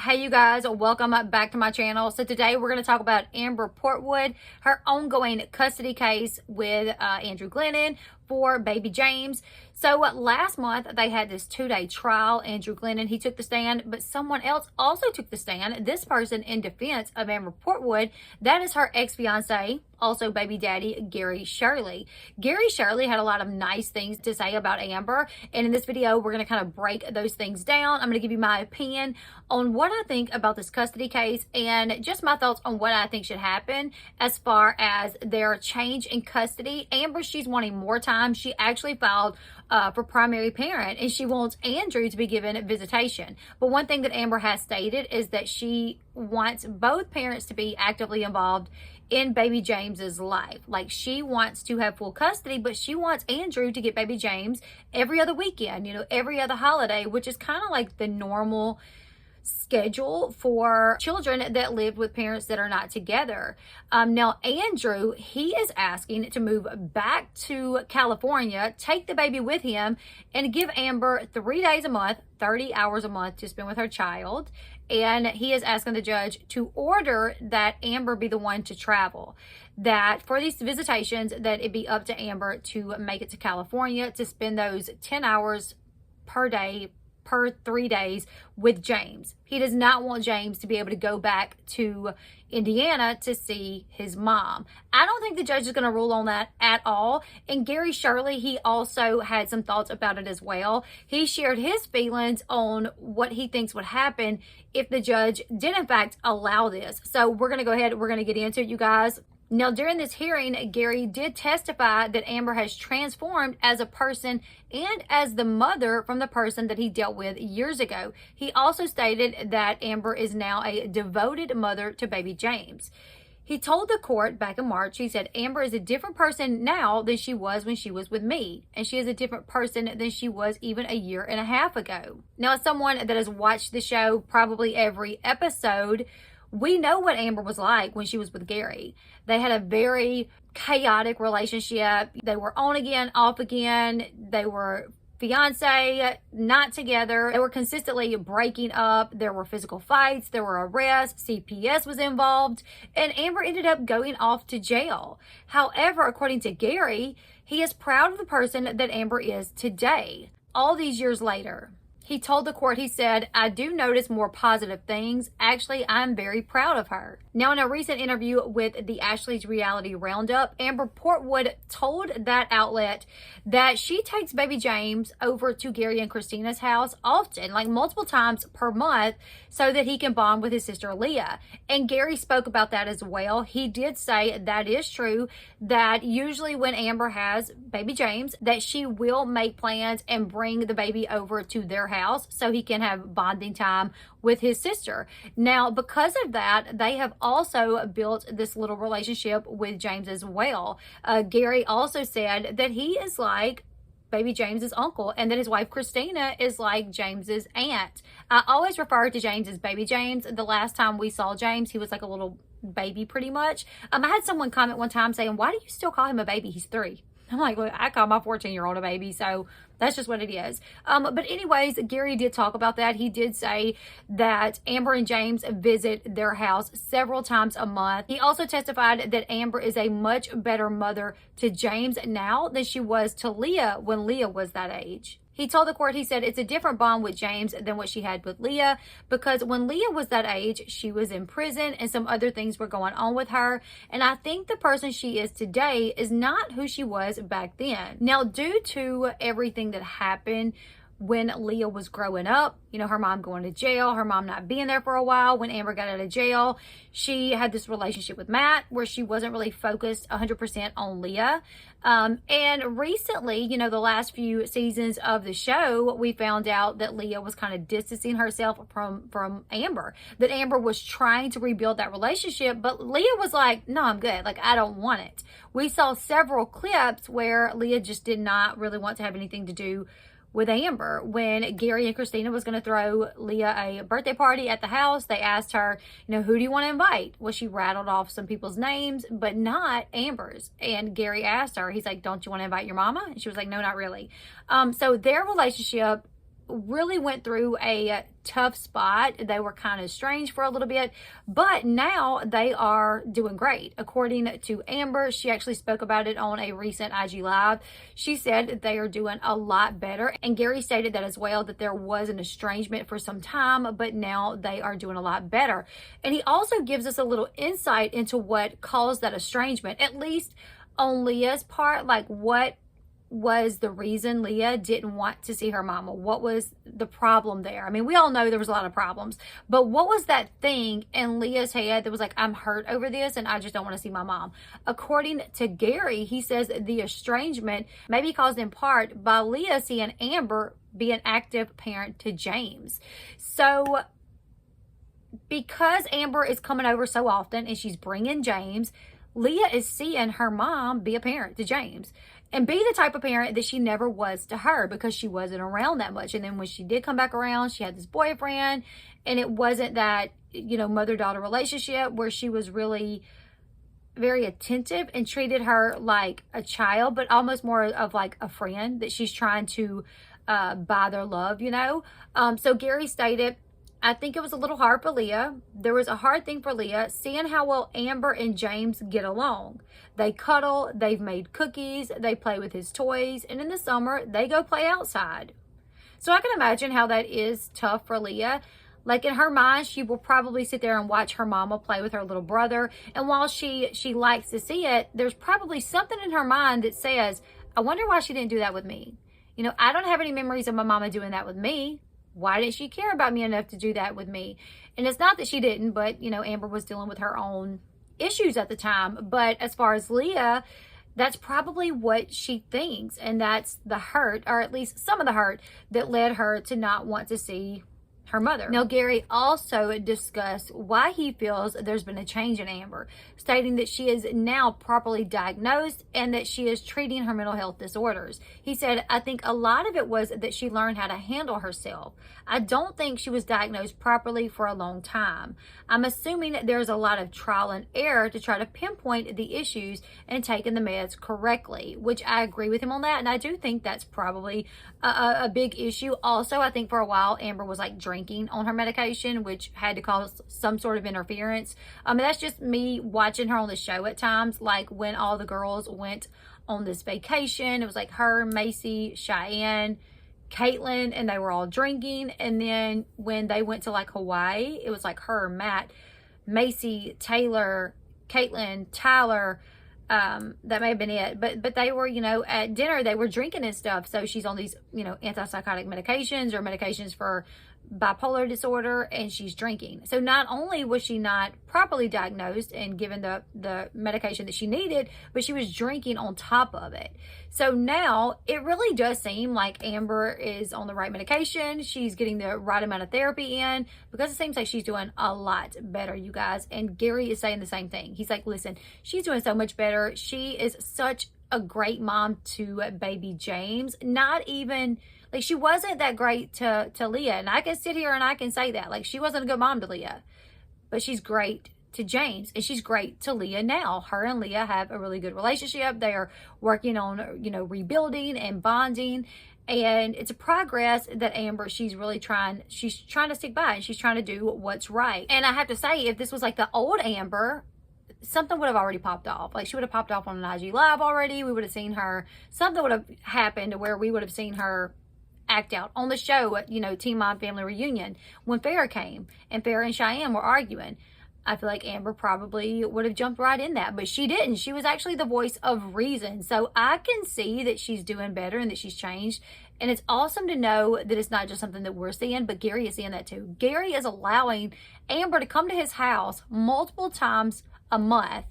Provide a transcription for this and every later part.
Hey you guys, welcome back to my channel. So today we're going to talk about Amber Portwood, her ongoing custody case with Andrew Glennon for baby James. So last month they had this 2-day trial. Andrew Glennon, he took the stand, but someone else also took the stand. This person in defense of Amber Portwood, that is her ex-fiance, also baby daddy, Gary Shirley. Gary Shirley had a lot of nice things to say about Amber, and in this video we're going to kind of break those things down. I'm going to give you my opinion on what I think about this custody case and just my thoughts on what I think should happen as far as their change in custody. Amber, she's wanting more time. She actually filed for primary parent, and she wants Andrew to be given visitation. But one thing that Amber has stated is that she wants both parents to be actively involved in baby James's life. Like, she wants to have full custody, but she wants Andrew to get baby James every other weekend, every other holiday, which is kind of like the normal schedule for children that live with parents that are not together. Now Andrew, he is asking to move back to California, take the baby with him, and give Amber 3 days a month, 30 hours a month to spend with her child. And he is asking the judge to order that Amber be the one to travel, that for these visitations that it be up to Amber to make it to California to spend those 10 hours per day per 3 days with James. He does not want James to be able to go back to Indiana to see his mom. I don't think the judge is going to rule on that at all. And Gary Shirley, he also had some thoughts about it as well. He shared his feelings on what he thinks would happen if the judge did in fact allow this. So we're going to go ahead, we're going to get into it, you guys. Now, during this hearing, Gary did testify that Amber has transformed as a person and as the mother from the person that he dealt with years ago. He also stated that Amber is now a devoted mother to baby James. He told the court back in March, he said, Amber is a different person now than she was when she was with me. And she is a different person than she was even a year and a half ago. Now, as someone that has watched the show probably every episode, we know what Amber was like when she was with Gary. They had a very chaotic relationship. They were on again, off again. They were fiance, not together. They were consistently breaking up. There were physical fights. There were arrests. CPS was involved. And Amber ended up going off to jail. However, according to Gary, he is proud of the person that Amber is today, all these years later. He told the court, he said, I do notice more positive things. Actually, I'm very proud of her. Now, in a recent interview with the Ashley's Reality Roundup, Amber Portwood told that outlet that she takes baby James over to Gary and Christina's house often, like multiple times per month, so that he can bond with his sister Leah. And Gary spoke about that as well. He did say that is true, that usually when Amber has baby James, that she will make plans and bring the baby over to their house so he can have bonding time with his sister. Now, because of that, they have also built this little relationship with James as well. Gary also said that he is like baby James's uncle, and that his wife Christina is like James's aunt. I always refer to James as baby James. The last time we saw James, he was like a little baby pretty much. I had someone comment one time saying, why do you still call him a baby? He's 3. I'm like, well, I call my 14-year-old a baby, so that's just what it is. But anyways, Gary did talk about that. He did say that Amber and James visit their house several times a month. He also testified that Amber is a much better mother to James now than she was to Leah when Leah was that age. He told the court, he said, it's a different bond with James than what she had with Leah, because when Leah was that age, she was in prison and some other things were going on with her. And I think the person she is today is not who she was back then. Now, due to everything that happened when Leah was growing up, her mom going to jail, her mom not being there for a while. When Amber got out of jail, she had this relationship with Matt where she wasn't really focused 100% on Leah. And recently, the last few seasons of the show, we found out that Leah was kind of distancing herself from Amber, that Amber was trying to rebuild that relationship, but Leah was like, no, I'm good. Like, I don't want it. We saw several clips where Leah just did not really want to have anything to do with Amber. When Gary and Christina was going to throw Leah a birthday party at the house, they asked her, who do you want to invite? Well, she rattled off some people's names, but not Amber's. And Gary asked her, he's like, don't you want to invite your mama? And she was like, no, not really. So their relationship really went through a tough spot. They were kind of estranged for a little bit, but now they are doing great. According to Amber, she actually spoke about it on a recent IG Live. She said they are doing a lot better, and Gary stated that as well, that there was an estrangement for some time, but now they are doing a lot better. And he also gives us a little insight into what caused that estrangement, at least on Leah's part. Like, what was the reason Leah didn't want to see her mama? What was the problem there? I mean, we all know there was a lot of problems, but what was that thing in Leah's head that was like, I'm hurt over this and I just don't want to see my mom? According to Gary, he says the estrangement may be caused in part by Leah seeing Amber be an active parent to James. So because Amber is coming over so often and she's bringing James, Leah is seeing her mom be a parent to James and be the type of parent that she never was to her, because she wasn't around that much. And then when she did come back around, she had this boyfriend, and it wasn't that, you know, mother-daughter relationship where she was really very attentive and treated her like a child, but almost more of like a friend that she's trying to buy their love, you know? So Gary stated, I think it was a little hard for Leah. There was a hard thing for Leah, seeing how well Amber and James get along. They cuddle, they've made cookies, they play with his toys, and in the summer, they go play outside. So I can imagine how that is tough for Leah. Like, in her mind, she will probably sit there and watch her mama play with her little brother. And while she likes to see it, there's probably something in her mind that says, I wonder why she didn't do that with me. You know, I don't have any memories of my mama doing that with me. Why didn't she care about me enough to do that with me? And it's not that she didn't, but, you know, Amber was dealing with her own issues at the time. But as far as Leah, that's probably what she thinks. And that's the hurt, or at least some of the hurt, that led her to not want to see her mother. Now, Gary also discussed why he feels there's been a change in Amber, stating that she is now properly diagnosed and that she is treating her mental health disorders. He said, I think a lot of it was that she learned how to handle herself. I don't think she was diagnosed properly for a long time. I'm assuming that there's a lot of trial and error to try to pinpoint the issues and taking the meds correctly, which I agree with him on that. And I do think that's probably a big issue. Also, I think for a while, Amber was like drinking on her medication, which had to cause some sort of interference. And that's just me watching her on the show at times. Like when all the girls went on this vacation, it was like her, Macy, Cheyenne, Caitlin, and they were all drinking. And then when they went to like Hawaii, it was like her, Matt, Macy, Taylor, Caitlin, Tyler. That may have been it, but they were, you know, at dinner they were drinking and stuff. So she's on these, you know, antipsychotic medications or medications for bipolar disorder, and she's drinking. So not only was she not properly diagnosed and given the medication that she needed, but she was drinking on top of it. So now it really does seem like Amber is on the right medication. She's getting the right amount of therapy in, because it seems like she's doing a lot better, you guys. And Gary is saying the same thing. He's like, listen, she's doing so much better. She is such a great mom to baby James. Not even like, she wasn't that great to Leah. And I can sit here and I can say that. Like, she wasn't a good mom to Leah. But she's great to James. And she's great to Leah now. Her and Leah have a really good relationship. They are working on, you know, rebuilding and bonding. And it's a progress that Amber, she's trying to stick by. And she's trying to do what's right. And I have to say, if this was like the old Amber, something would have already popped off. Like, she would have popped off on an IG Live already. We would have seen her. Something would have happened to where we would have seen her act out on the show, you know, Teen Mom Family Reunion, when Farrah came and Farrah and Cheyenne were arguing. I feel like Amber probably would have jumped right in that, but she didn't. She was actually the voice of reason. So I can see that she's doing better and that she's changed. And it's awesome to know that it's not just something that we're seeing, but Gary is seeing that too. Gary is allowing Amber to come to his house multiple times a month,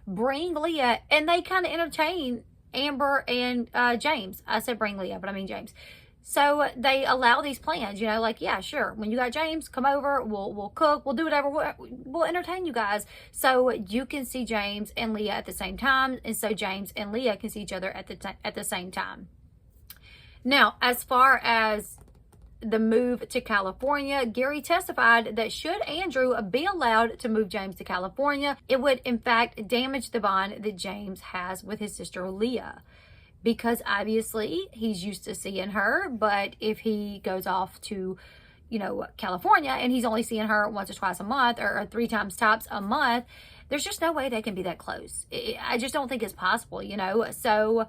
bring Leah, and they kind of entertain Amber and James. I said bring Leah, but I mean James. So they allow these plans, you know, like, yeah, sure. When you got James, come over, we'll cook, we'll do whatever, we'll entertain you guys. So you can see James and Leah at the same time. And so James and Leah can see each other at the same time. Now, as far as the move to California, Gary testified that should Andrew be allowed to move James to California, it would in fact damage the bond that James has with his sister Leah. because obviously he's used to seeing her. But if he goes off to, you know, California and he's only seeing her once or twice a month, or 3 times tops a month, there's just no way they can be that close. I just don't think it's possible, you know. So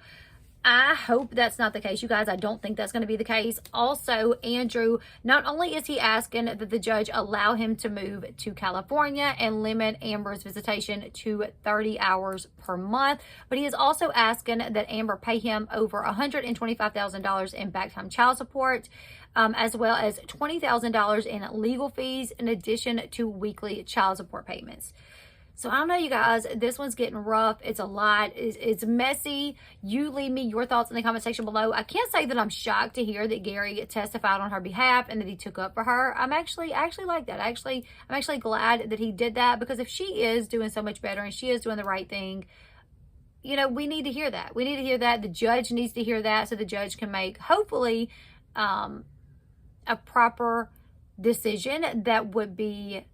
I hope that's not the case, you guys. I don't think that's going to be the case. Also, Andrew, not only is he asking that the judge allow him to move to California and limit Amber's visitation to 30 hours per month, but he is also asking that Amber pay him over $125,000 in back-time child support, as well as $20,000 in legal fees, in addition to weekly child support payments. So I don't know, you guys, this one's getting rough. It's a lot. It's messy. You leave me your thoughts in the comment section below. I can't say that I'm shocked to hear that Gary testified on her behalf and that he took up for her. I actually like that. I'm actually glad that he did that, because if she is doing so much better and she is doing the right thing, you know, we need to hear that. We need to hear that. The judge needs to hear that, so the judge can make, hopefully, a proper decision that would be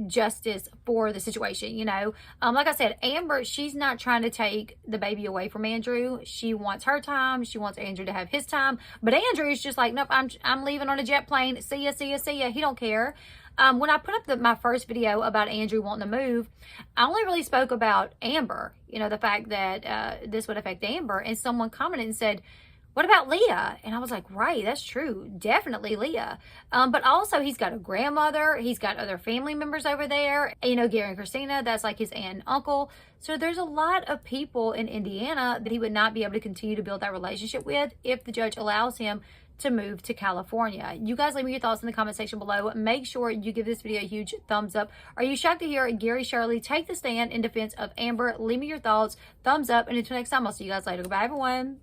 justice for the situation, you know. Like I said, Amber, she's not trying to take the baby away from Andrew. She wants her time. She wants Andrew to have his time. But Andrew is just like, nope, I'm leaving on a jet plane. See ya, see ya, see ya. He don't care. When I put up my first video about Andrew wanting to move, I only really spoke about Amber, you know, the fact that this would affect Amber. And someone commented and said, what about Leah? And I was like, right, that's true. Definitely Leah. But also, he's got a grandmother. He's got other family members over there. You know, Gary and Christina, that's like his aunt and uncle. So there's a lot of people in Indiana that he would not be able to continue to build that relationship with if the judge allows him to move to California. You guys leave me your thoughts in the comment section below. Make sure you give this video a huge thumbs up. Are you shocked to hear Gary Shirley take the stand in defense of Amber? Leave me your thoughts. Thumbs up. And until next time, I'll see you guys later. Goodbye, everyone.